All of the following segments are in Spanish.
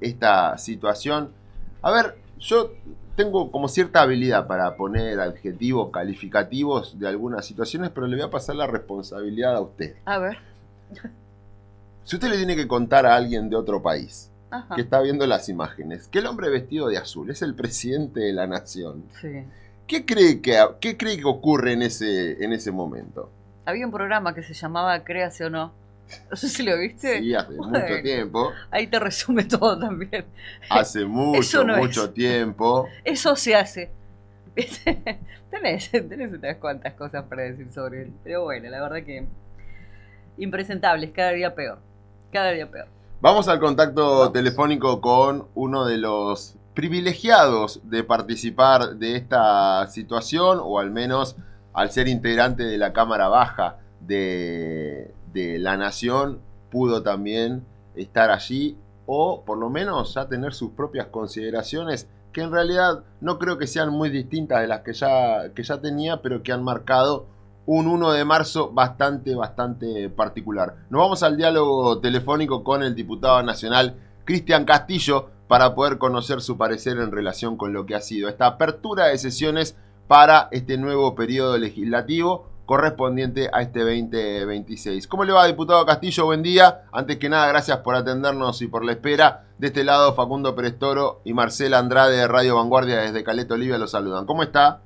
esta situación. A ver, yo tengo como cierta habilidad para poner adjetivos calificativos de algunas situaciones, pero le voy a pasar la responsabilidad a usted. A ver. Si usted le tiene que contar a alguien de otro país Ajá. que está viendo las imágenes que el hombre vestido de azul es el presidente de la nación, Sí. qué cree que ocurre en ese momento? Había un programa que se llamaba Créase o no. No sé si lo viste. Sí, hace mucho Bueno, tiempo. ahí te resume todo también. Hace Eso mucho, no es. mucho tiempo. Eso se hace. ¿Viste? Tenés unas cuantas cosas para decir sobre él. Pero bueno, la verdad que impresentables, cada día peor. Cada día peor. Vamos al contacto Vamos. telefónico con uno de los privilegiados de participar de esta situación, o al menos al ser integrante de la Cámara Baja de la Nación, pudo también estar allí, o por lo menos ya tener sus propias consideraciones, que en realidad no creo que sean muy distintas de las que ya tenía, pero que han marcado un 1 de marzo bastante particular. Nos vamos al diálogo telefónico con el diputado nacional Cristian Castillo para poder conocer su parecer en relación con lo que ha sido esta apertura de sesiones para este nuevo periodo legislativo correspondiente a este 2026. ¿Cómo le va, diputado Castillo? Buen día. Antes que nada, gracias por atendernos y por la espera. De este lado, Facundo Pérez Toro y Marcela Andrade de Radio Vanguardia desde Caleta Olivia los saludan. ¿Cómo está?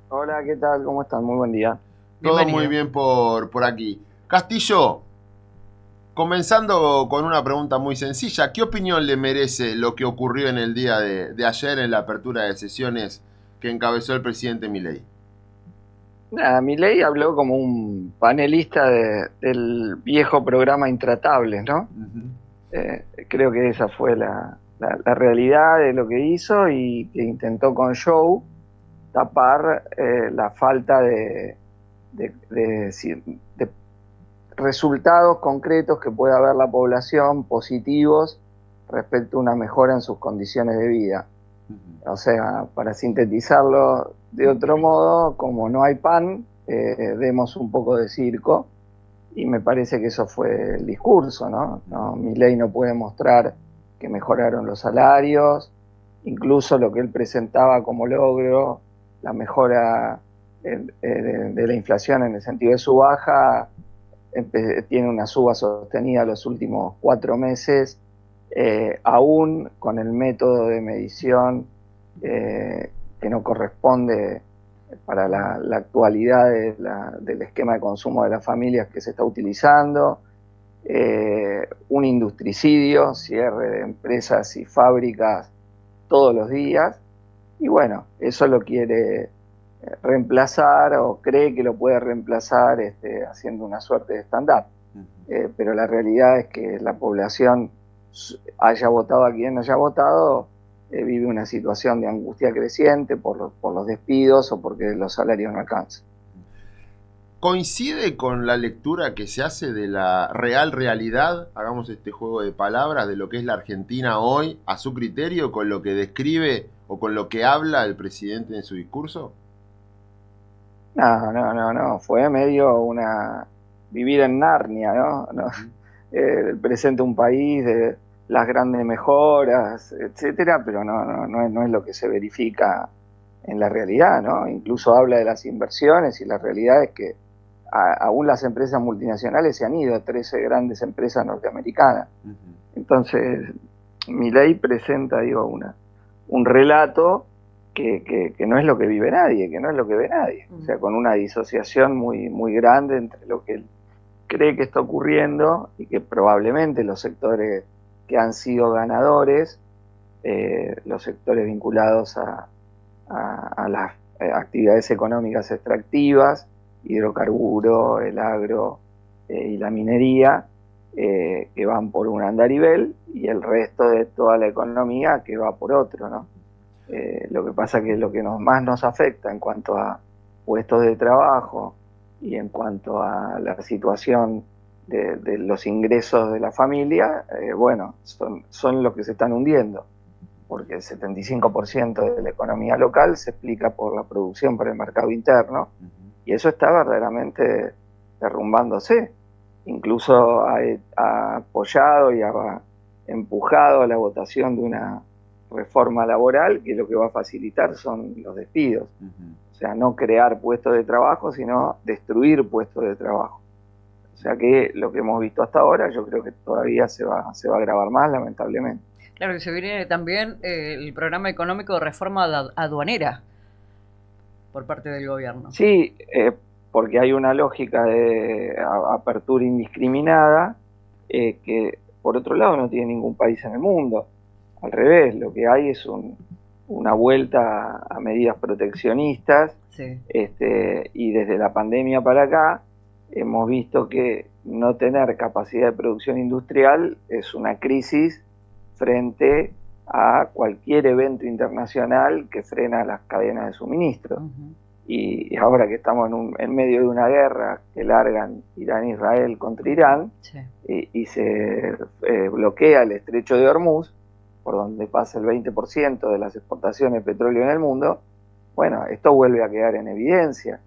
Hola, ¿qué tal? ¿Cómo están? Muy buen día. Todo muy Bienvenido. bien por aquí. Castillo, comenzando con una pregunta muy sencilla, ¿qué opinión le merece lo que ocurrió en el día de ayer en la apertura de sesiones que encabezó el presidente Milei? Nada, Milei habló como un panelista del viejo programa Intratables, ¿no? Creo que esa fue la realidad de lo que hizo y que intentó con show tapar la falta de resultados concretos que pueda ver la población positivos respecto a una mejora en sus condiciones de vida. O sea, para sintetizarlo de otro modo, como no hay pan, demos un poco de circo, y me parece que eso fue el discurso, ¿no? Milei no puede mostrar que mejoraron los salarios, incluso lo que él presentaba como logro, la mejora de la inflación en el sentido de su baja, tiene una suba sostenida los últimos 4 meses, aún con el método de medición que no corresponde para la actualidad del esquema de consumo de las familias que se está utilizando, un industricidio, cierre de empresas y fábricas todos los días, y bueno, eso lo quiere reemplazar o cree que lo puede reemplazar haciendo una suerte de stand-up. Pero la realidad es que la población, haya votado a quien haya votado, vive una situación de angustia creciente por los despidos o porque los salarios no alcanzan. ¿Coincide con la lectura que se hace de la real realidad, hagamos este juego de palabras, de lo que es la Argentina hoy, a su criterio, con lo que describe o con lo que habla el presidente en su discurso? No, fue medio vivir en Narnia, ¿no? Presenta un país de las grandes mejoras, etcétera, pero no es lo que se verifica en la realidad, ¿no? Incluso habla de las inversiones y la realidad es que aún las empresas multinacionales se han ido, 13 grandes empresas norteamericanas. Entonces, Milei presenta, un relato que no es lo que vive nadie, que no es lo que ve nadie. O sea, con una disociación muy grande entre lo que él cree que está ocurriendo y que probablemente los sectores que han sido ganadores, los sectores vinculados a las actividades económicas extractivas, hidrocarburo, el agro y la minería, que van por un andarivel, y el resto de toda la economía que va por otro, ¿no? Lo que pasa que lo que más nos afecta en cuanto a puestos de trabajo y en cuanto a la situación de los ingresos de la familia, bueno, son los que se están hundiendo, porque el 75% de la economía local se explica por la producción para el mercado interno, y eso está verdaderamente derrumbándose. Incluso ha apoyado y ha empujado a la votación de una reforma laboral que lo que va a facilitar son los despidos. O sea, no crear puestos de trabajo, sino destruir puestos de trabajo. O sea que lo que hemos visto hasta ahora, yo creo que todavía se va a agravar más, lamentablemente. Claro que se viene también el programa económico de reforma aduanera por parte del gobierno. Sí, porque hay una lógica de apertura indiscriminada que, por otro lado, no tiene ningún país en el mundo. Al revés, lo que hay es una vuelta a medidas proteccionistas. Sí. Y desde la pandemia para acá hemos visto que no tener capacidad de producción industrial es una crisis frente a cualquier evento internacional que frena las cadenas de suministro. Y ahora que estamos en medio de una guerra que largan Irán e Israel contra Irán, sí, y se bloquea el estrecho de Hormuz, por donde pasa el 20% de las exportaciones de petróleo en el mundo, bueno, esto vuelve a quedar en evidencia.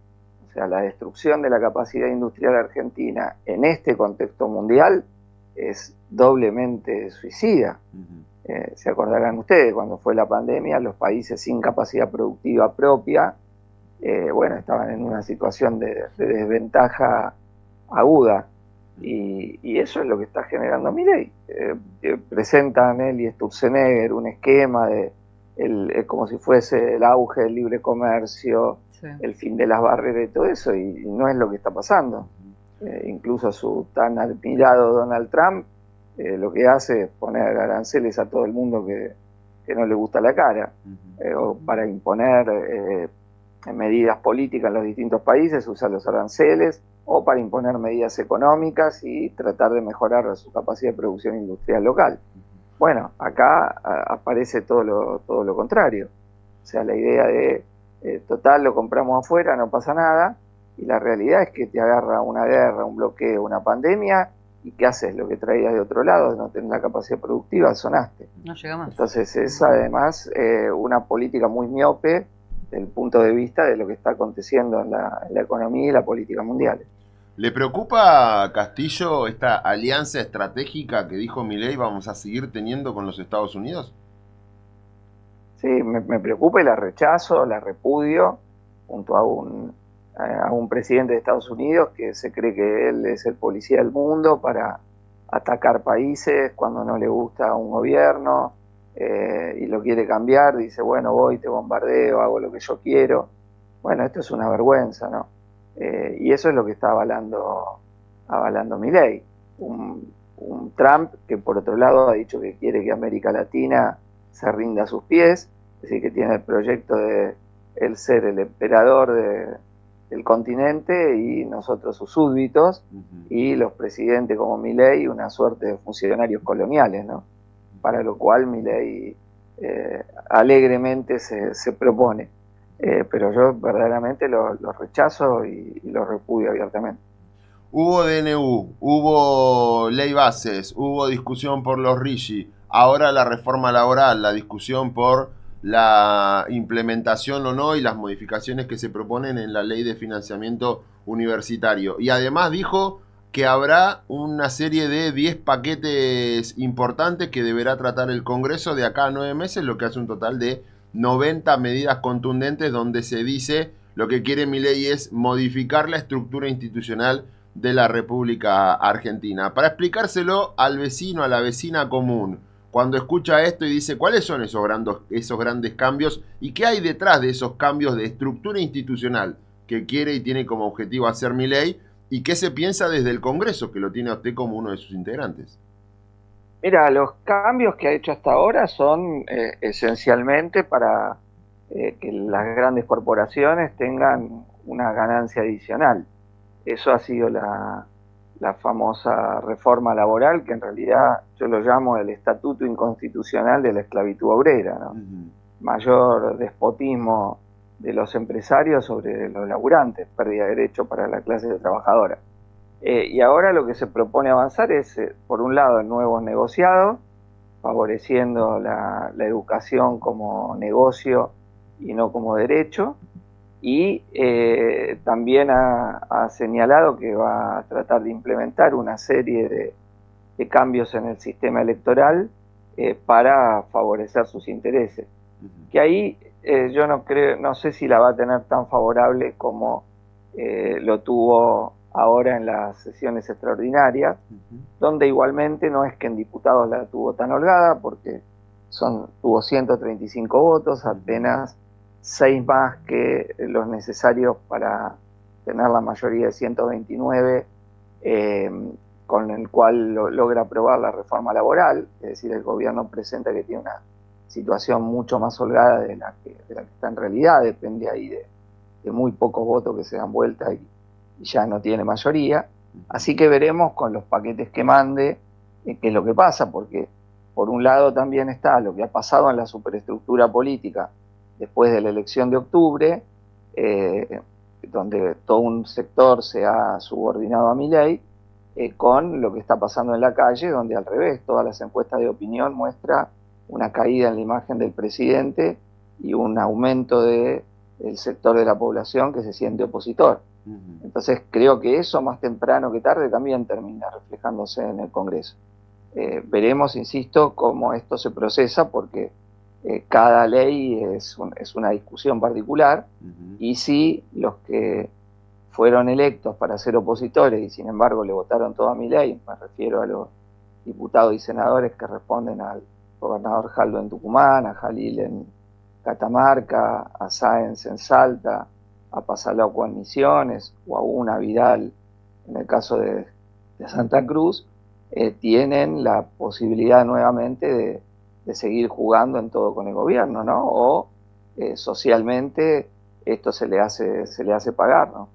O sea, la destrucción de la capacidad industrial argentina en este contexto mundial es doblemente suicida. Se acordarán ustedes, cuando fue la pandemia, los países sin capacidad productiva propia, bueno, estaban en una situación de desventaja aguda. Y eso es lo que está generando Milei. Presentan él y Sturzenegger un esquema de como si fuese el auge del libre comercio, sí, el fin de las barreras y todo eso, y no es lo que está pasando. Incluso su tan admirado Donald Trump lo que hace es poner aranceles a todo el mundo que no le gusta la cara, o para imponer medidas políticas en los distintos países, usa los aranceles, o para imponer medidas económicas y tratar de mejorar su capacidad de producción industrial local. Bueno, acá aparece todo lo contrario. O sea, la idea de, total, lo compramos afuera, no pasa nada, y la realidad es que te agarra una guerra, un bloqueo, una pandemia, y ¿qué haces? Lo que traías de otro lado, no tenés la capacidad productiva, sonaste. No llega más. Entonces es además una política muy miope desde el punto de vista de lo que está aconteciendo en la economía y la política mundial. ¿Le preocupa a Castillo esta alianza estratégica que dijo Milei vamos a seguir teniendo con los Estados Unidos? Sí, me preocupa y la rechazo, la repudio, junto a un presidente de Estados Unidos que se cree que él es el policía del mundo para atacar países cuando no le gusta un gobierno y lo quiere cambiar, dice, bueno, voy, te bombardeo, hago lo que yo quiero. Bueno, esto es una vergüenza, ¿no? Y eso es lo que está avalando Milei. Un Trump que por otro lado ha dicho que quiere que América Latina se rinda a sus pies, es decir, que tiene el proyecto de él ser el emperador del continente y nosotros sus súbditos, y los presidentes como Milei una suerte de funcionarios coloniales, ¿no? Para lo cual Milei alegremente se propone. Pero yo verdaderamente lo rechazo y lo repudio abiertamente. Hubo DNU, hubo ley bases, hubo discusión por los RIGI, ahora la reforma laboral, la discusión por la implementación o no y las modificaciones que se proponen en la ley de financiamiento universitario. Y además dijo que habrá una serie de 10 paquetes importantes que deberá tratar el Congreso de acá a 9 meses, lo que hace un total de 90 medidas contundentes donde se dice lo que quiere Milei es modificar la estructura institucional de la República Argentina. Para explicárselo al vecino, a la vecina común, cuando escucha esto y dice cuáles son esos grandes cambios y qué hay detrás de esos cambios de estructura institucional que quiere y tiene como objetivo hacer Milei y qué se piensa desde el Congreso, que lo tiene a usted como uno de sus integrantes. Mira, los cambios que ha hecho hasta ahora son esencialmente para que las grandes corporaciones tengan una ganancia adicional. Eso ha sido la famosa reforma laboral, que en realidad yo lo llamo el estatuto inconstitucional de la esclavitud obrera, ¿no? Mayor despotismo de los empresarios sobre los laburantes, pérdida de derecho para la clase trabajadora. Y ahora lo que se propone avanzar es, por un lado, nuevos negociados, favoreciendo la educación como negocio y no como derecho, y también ha señalado que va a tratar de implementar una serie de cambios en el sistema electoral para favorecer sus intereses. Que ahí yo no sé si la va a tener tan favorable como lo tuvo ahora en las sesiones extraordinarias, donde igualmente no es que en diputados la tuvo tan holgada, porque tuvo 135 votos, apenas 6 más que los necesarios para tener la mayoría de 129, con el cual logra aprobar la reforma laboral. Es decir, el gobierno presenta que tiene una situación mucho más holgada de la que está en realidad, depende ahí de muy pocos votos que se dan vuelta y ya no tiene mayoría. Así que veremos con los paquetes que mande qué es lo que pasa, porque por un lado también está lo que ha pasado en la superestructura política después de la elección de octubre, donde todo un sector se ha subordinado a Milei, con lo que está pasando en la calle, donde al revés, todas las encuestas de opinión muestran una caída en la imagen del presidente y un aumento del sector de la población que se siente opositor. Entonces creo que eso más temprano que tarde también termina reflejándose en el Congreso. Veremos, insisto, cómo esto se procesa, porque cada ley es una discusión particular, y si los que fueron electos para ser opositores y sin embargo le votaron todo a Milei, me refiero a los diputados y senadores que responden al gobernador Jaldo en Tucumán, a Jalil en Catamarca, a Sáenz en Salta, a Pasalauco en Misiones, o a una Vidal en el caso de Santa Cruz, tienen la posibilidad nuevamente de seguir jugando en todo con el gobierno, ¿no? O socialmente esto se le hace pagar, ¿no?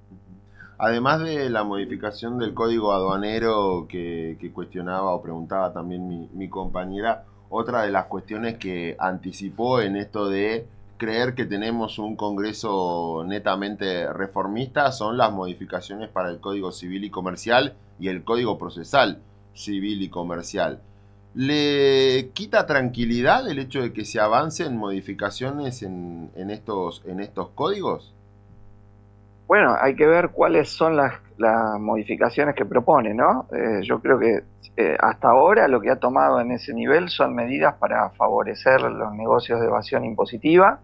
Además de la modificación del código aduanero que cuestionaba o preguntaba también mi compañera, otra de las cuestiones que anticipó en esto de creer que tenemos un Congreso netamente reformista son las modificaciones para el Código Civil y Comercial y el Código Procesal Civil y Comercial. ¿Le quita tranquilidad el hecho de que se avancen modificaciones en estos códigos? Bueno, hay que ver cuáles son las modificaciones que propone, ¿no? Yo creo que hasta ahora lo que ha tomado en ese nivel son medidas para favorecer los negocios de evasión impositiva,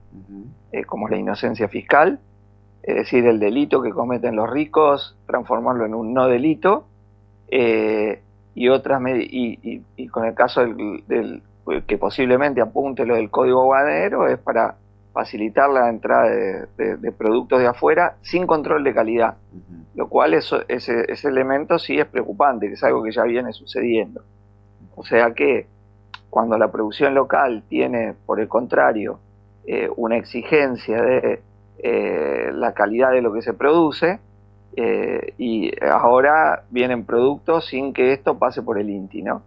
como la inocencia fiscal, es decir, el delito que cometen los ricos, transformarlo en un no delito, y con el caso del que posiblemente apunte lo del código aduanero, es para facilitar la entrada de productos de afuera sin control de calidad, lo cual ese elemento sí es preocupante, que es algo que ya viene sucediendo. O sea que cuando la producción local tiene, por el contrario, una exigencia de la calidad de lo que se produce, y ahora vienen productos sin que esto pase por el INTI, ¿no?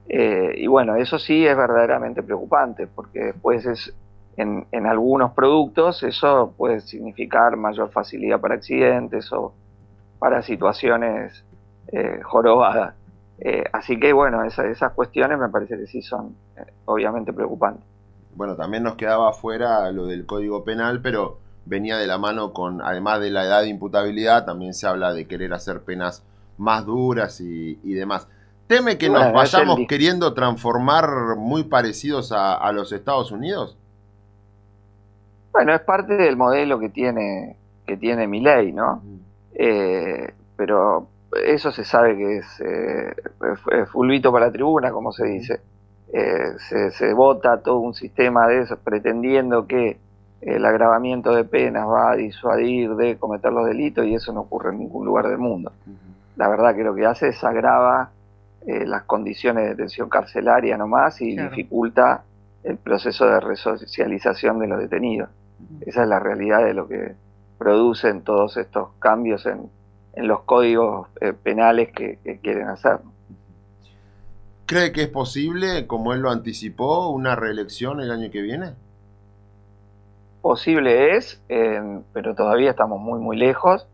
Y bueno, eso sí es verdaderamente preocupante, porque después en algunos productos eso puede significar mayor facilidad para accidentes o para situaciones jorobadas. Así que bueno, esas cuestiones me parece que sí son obviamente preocupantes. Bueno, también nos quedaba afuera lo del Código Penal, pero venía de la mano con, además de la edad de imputabilidad, también se habla de querer hacer penas más duras y demás. ¿Teme que nos vayamos queriendo transformar muy parecidos a los Estados Unidos? Bueno, es parte del modelo que tiene Milei, ¿no? Pero eso se sabe que es fulbito para la tribuna, como se dice. Se vota todo un sistema de eso pretendiendo que el agravamiento de penas va a disuadir de cometer los delitos, y eso no ocurre en ningún lugar del mundo. La verdad que lo que hace es agrava las condiciones de detención carcelaria nomás, y dificulta el proceso de resocialización de los detenidos. Esa es la realidad de lo que producen todos estos cambios en los códigos penales que quieren hacer. ¿Cree que es posible, como él lo anticipó, una reelección el año que viene? Posible es, pero todavía estamos muy, muy lejos.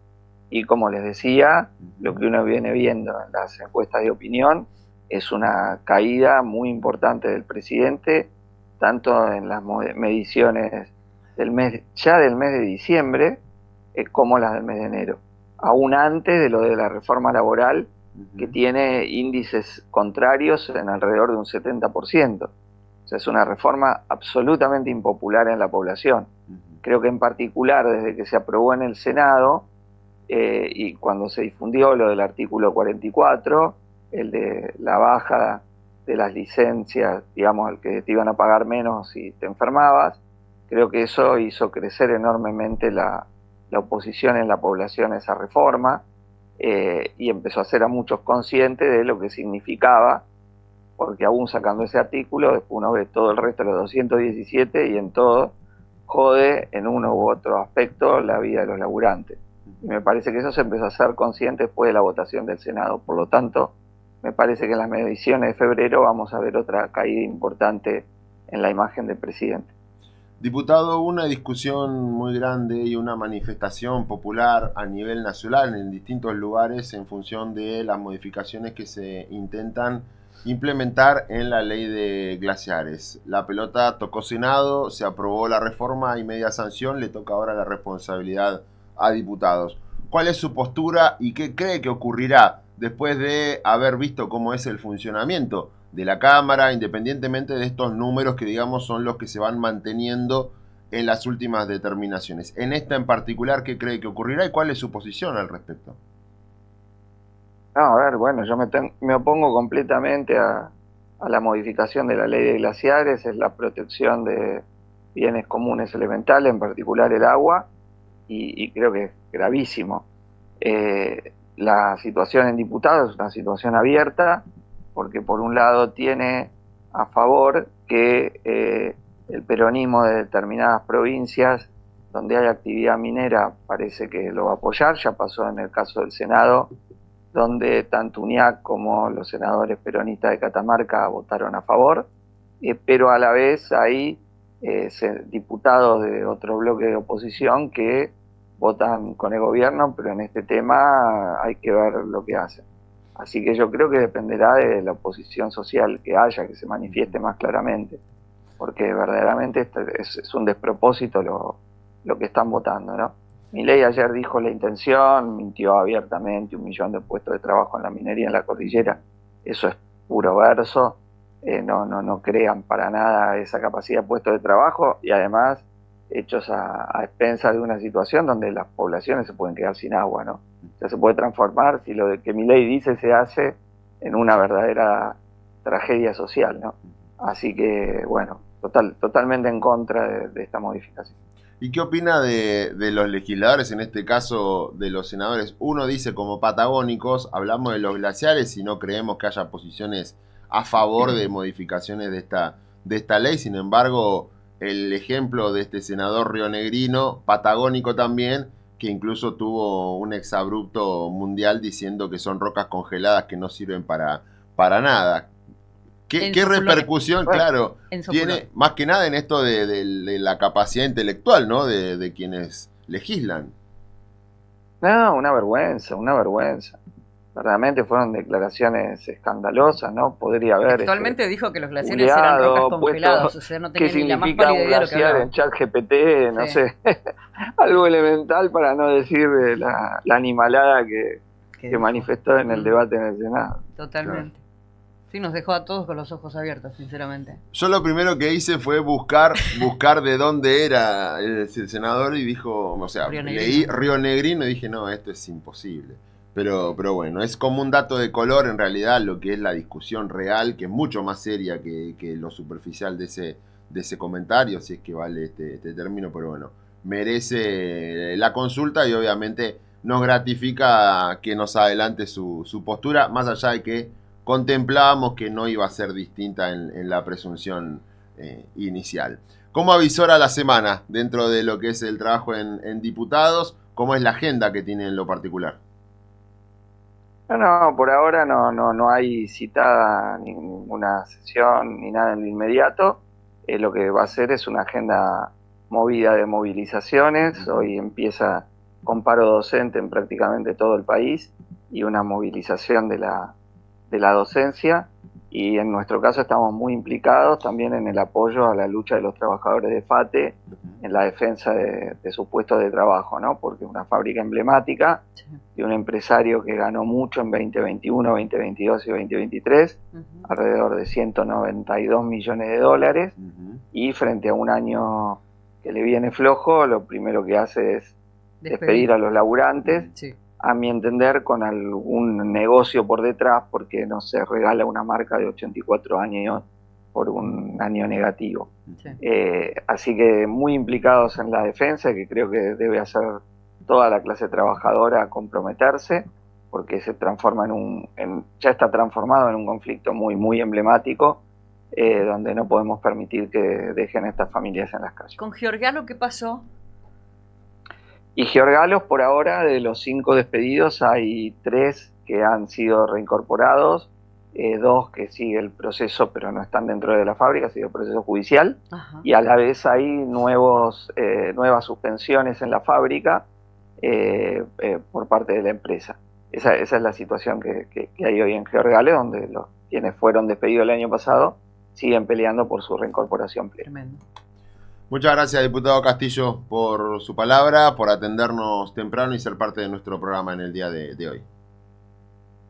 Y como les decía, lo que uno viene viendo en las encuestas de opinión es una caída muy importante del presidente, tanto en las mediciones del mes de diciembre, como las del mes de enero. Aún antes de lo de la reforma laboral, que tiene índices contrarios en alrededor de un 70%. O sea, es una reforma absolutamente impopular en la población. Creo que en particular desde que se aprobó en el Senado y cuando se difundió lo del artículo 44, el de la baja de las licencias, digamos, al que te iban a pagar menos si te enfermabas, creo que eso hizo crecer enormemente la oposición en la población a esa reforma y empezó a hacer a muchos conscientes de lo que significaba, porque aún sacando ese artículo, después uno ve todo el resto de los 217 y en todo jode en uno u otro aspecto la vida de los laburantes. Y me parece que eso se empezó a hacer consciente después de la votación del Senado. Por lo tanto, me parece que en las mediciones de febrero vamos a ver otra caída importante en la imagen del presidente. Diputado, una discusión muy grande y una manifestación popular a nivel nacional en distintos lugares en función de las modificaciones que se intentan implementar en la ley de glaciares. La pelota tocó Senado, se aprobó la reforma y media sanción, le toca ahora la responsabilidad a diputados. ¿Cuál es su postura y qué cree que ocurrirá después de haber visto cómo es el funcionamiento de la Cámara, independientemente de estos números que digamos son los que se van manteniendo en las últimas determinaciones? En esta en particular, ¿qué cree que ocurrirá y cuál es su posición al respecto? No, a ver, bueno, yo me opongo completamente a la modificación de la ley de glaciares, es la protección de bienes comunes elementales, en particular el agua, y creo que es gravísimo. La situación en diputados es una situación abierta, porque por un lado tiene a favor que el peronismo de determinadas provincias donde hay actividad minera parece que lo va a apoyar, ya pasó en el caso del Senado, donde tanto UNIAC como los senadores peronistas de Catamarca votaron a favor, pero a la vez hay diputados de otro bloque de oposición que votan con el gobierno, pero en este tema hay que ver lo que hacen. Así que yo creo que dependerá de la oposición social que haya, que se manifieste más claramente, porque verdaderamente es un despropósito lo que están votando, ¿no? Milei ayer dijo la intención, mintió abiertamente, 1 millón de puestos de trabajo en la minería en la cordillera, eso es puro verso, no crean para nada esa capacidad de puestos de trabajo y además hechos a expensas de una situación donde las poblaciones se pueden quedar sin agua, ¿no? O sea, se puede transformar, si lo que Milei dice se hace, en una verdadera tragedia social, ¿no? Así que, bueno, totalmente en contra de esta modificación. ¿Y qué opina de los legisladores, en este caso de los senadores? Uno dice como patagónicos, hablamos de los glaciares y no creemos que haya posiciones a favor de modificaciones de esta ley. Sin embargo, el ejemplo de este senador rionegrino, patagónico también, que incluso tuvo un exabrupto mundial diciendo que son rocas congeladas que no sirven para nada. ¿Qué repercusión, claro, tiene más que nada en esto de la capacidad intelectual, ¿no? De quienes legislan. No, una vergüenza, una vergüenza. Verdaderamente fueron declaraciones escandalosas, ¿no? Podría haber... Actualmente dijo que los glaciares eran rocas congeladas, o sea, no tenía ni la más pálida idea de lo que hablaba. En ChatGPT, no sé, algo elemental para no decir la animalada que manifestó en el debate en el Senado. Totalmente. Claro. Sí, nos dejó a todos con los ojos abiertos, sinceramente. Yo lo primero que hice fue buscar de dónde era el senador y dijo, o sea, leí rionegrino y dije, no, esto es imposible. Pero bueno, es como un dato de color en realidad lo que es la discusión real, que es mucho más seria que lo superficial de ese comentario, si es que vale este término, pero bueno, merece la consulta y obviamente nos gratifica que nos adelante su postura, más allá de que contemplábamos que no iba a ser distinta en la presunción inicial. ¿Cómo avisora la semana dentro de lo que es el trabajo en diputados? ¿Cómo es la agenda que tiene en lo particular? No, por ahora no hay citada ninguna sesión ni nada en lo inmediato. Lo que va a ser es una agenda movida de movilizaciones. Hoy empieza con paro docente en prácticamente todo el país y una movilización de la docencia, y en nuestro caso estamos muy implicados también en el apoyo a la lucha de los trabajadores de FATE en la defensa de sus puestos de trabajo, ¿no? Porque es una fábrica emblemática de un empresario que ganó mucho en 2021, 2022 y 2023, alrededor de 192 millones de dólares, y frente a un año que le viene flojo, lo primero que hace es despedir a los laburantes, a mi entender con algún negocio por detrás, porque no se regala una marca de 84 años por un año negativo. Así que muy implicados en la defensa, que creo que debe hacer toda la clase trabajadora a comprometerse, porque se transforma ya está transformado en un conflicto muy, muy emblemático, donde no podemos permitir que dejen a estas familias en las calles. ¿Con Giordano qué pasó? Y Georgalos, por ahora, de los 5 despedidos, hay 3 que han sido reincorporados, 2 que sigue el proceso, pero no están dentro de la fábrica, sigue el proceso judicial, y a la vez hay nuevas suspensiones en la fábrica por parte de la empresa. Esa es la situación que hay hoy en Georgales, donde quienes fueron despedidos el año pasado siguen peleando por su reincorporación plena. Tremendo. Muchas gracias, diputado Castillo, por su palabra, por atendernos temprano y ser parte de nuestro programa en el día de hoy.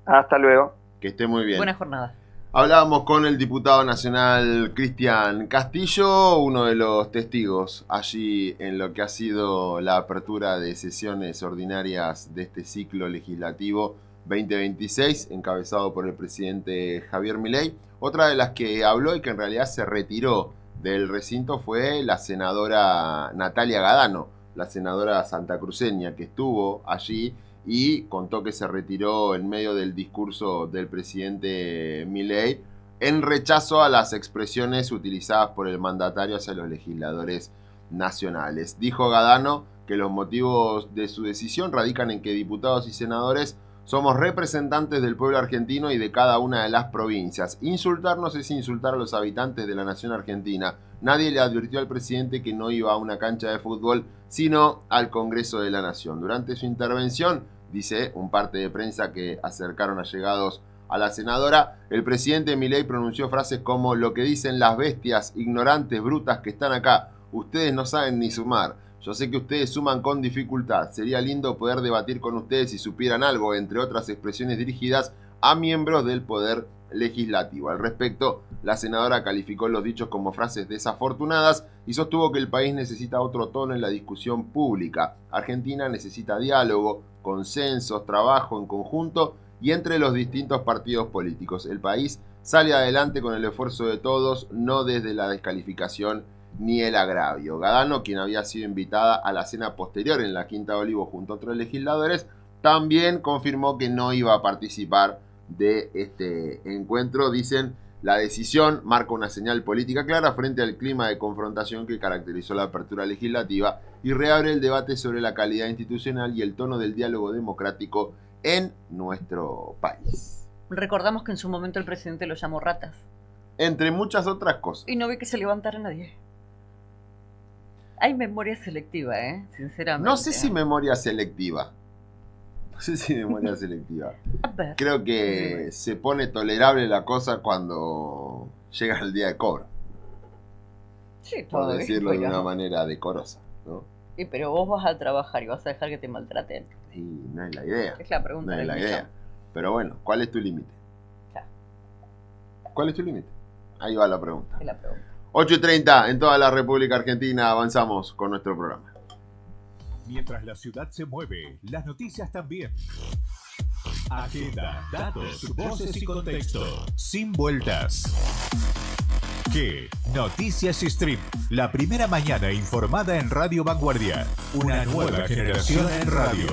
Hasta luego. Que esté muy bien. Buena jornada. Hablábamos con el diputado nacional Cristian Castillo, uno de los testigos allí en lo que ha sido la apertura de sesiones ordinarias de este ciclo legislativo 2026, encabezado por el presidente Javier Milei. Otra de las que habló y que en realidad se retiró del recinto fue la senadora Natalia Gadano, la senadora santacruceña, que estuvo allí y contó que se retiró en medio del discurso del presidente Milei en rechazo a las expresiones utilizadas por el mandatario hacia los legisladores nacionales. Dijo Gadano que los motivos de su decisión radican en que diputados y senadores somos representantes del pueblo argentino y de cada una de las provincias. Insultarnos es insultar a los habitantes de la nación argentina. Nadie le advirtió al presidente que no iba a una cancha de fútbol, sino al Congreso de la Nación. Durante su intervención, dice un parte de prensa que acercaron allegados a la senadora, el presidente Milei pronunció frases como: lo que dicen las bestias ignorantes, brutas que están acá, ustedes no saben ni sumar. Yo sé que ustedes suman con dificultad. Sería lindo poder debatir con ustedes si supieran algo, entre otras expresiones dirigidas a miembros del Poder Legislativo. Al respecto, la senadora calificó los dichos como frases desafortunadas y sostuvo que el país necesita otro tono en la discusión pública. Argentina necesita diálogo, consensos, trabajo en conjunto y entre los distintos partidos políticos. El país sale adelante con el esfuerzo de todos, no desde la descalificación ni el agravio. Gadano, quien había sido invitada a la cena posterior en la Quinta de Olivos junto a otros legisladores, también confirmó que no iba a participar de este encuentro. Dicen, la decisión marca una señal política clara frente al clima de confrontación que caracterizó la apertura legislativa y reabre el debate sobre la calidad institucional y el tono del diálogo democrático en nuestro país. Recordamos que en su momento el presidente los llamó ratas. Entre muchas otras cosas. Y no vi que se levantara nadie. Hay memoria selectiva, sinceramente. No sé si memoria selectiva. No sé si memoria selectiva. A ver. Creo que se pone tolerable la cosa cuando llega el día de cobro. Sí, por decirlo de una manera decorosa, ¿no? Y pero vos vas a trabajar y vas a dejar que te maltraten. Y no es la idea. Es la pregunta. No es la idea. Pero bueno, ¿cuál es tu límite? Claro. ¿Cuál es tu límite? Ahí va la pregunta. Es la pregunta. 8:30 en toda la República Argentina. Avanzamos con nuestro programa. Mientras la ciudad se mueve, las noticias también. Agenda, datos, voces y contexto. Sin vueltas. ¿Qué? Noticias Stream. La primera mañana informada en Radio Vanguardia. Una nueva generación en radio.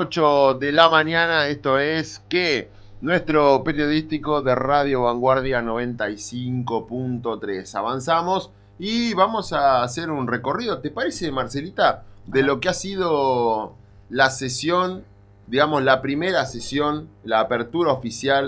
8 de la mañana, esto es que nuestro periodístico de Radio Vanguardia 95.3. Avanzamos y vamos a hacer un recorrido, ¿te parece, Marcelita? De lo que ha sido la sesión, digamos, la primera sesión, la apertura oficial